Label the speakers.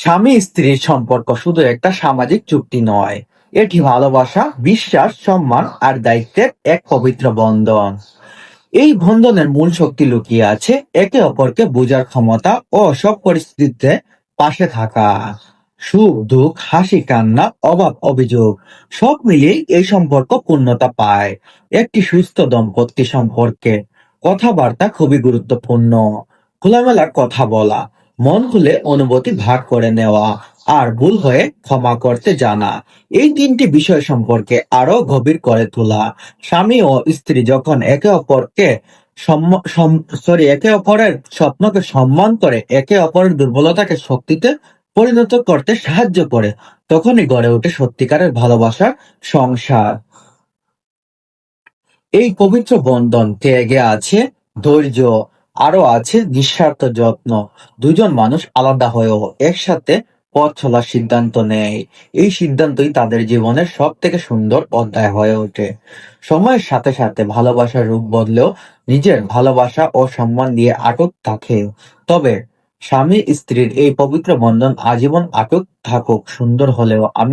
Speaker 1: স্বামী স্ত্রীর সম্পর্ক শুধু একটা সামাজিক চুক্তি নয়, এটি ভালোবাসা, বিশ্বাস, সম্মান আর দায়িত্বের এক পবিত্র বন্ধন। এই বন্ধনের মূল শক্তি লুকিয়ে আছে একে অপরকে বোঝার ক্ষমতা ও সব পরিস্থিতিতে পাশে থাকা। সুখ দুঃখ, হাসি কান্না, অভাব অভিযোগ সব মিলিয়ে এই সম্পর্ক পূর্ণতা পায়। একটি সুস্থ দম্পতি সম্পর্কে কথাবার্তা খুবই গুরুত্বপূর্ণ। খোলামেলা কথা বলা, মন খুলে অনুভূতি ভাগ করে নেওয়া আর ভুল হয়ে ক্ষমা করতে জানা, এই তিনটি বিষয় সম্পর্কে আরো গভীর করে তোলা। স্বামী ও স্ত্রী যখন একে অপরের স্বপ্নকে সম্মান করে, একে অপরের দুর্বলতাকে শক্তিতে পরিণত করতে সাহায্য করে, তখনই গড়ে ওঠে সত্যিকারের ভালোবাসার সংসার। এই পবিত্র বন্ধন ত্যাগে আছে ধৈর্য, আরো আছে নিঃস্বার্থ যত্ন। দুজন মানুষ আলাদা হয়েও একসাথে পথ চলার সিদ্ধান্ত নেয়। এই সিদ্ধান্তই তাদের জীবনের সব থেকে সুন্দর অধ্যায় হয়ে ওঠে। সময়ের সাথে সাথে ভালোবাসার রূপ বদলেও নিজের ভালোবাসা ও সম্মান দিয়ে আটক থাকে। তবে স্বামী স্ত্রীর এই পবিত্র বন্ধন আজীবন আটক থাকুক, সুন্দর হলেও আমি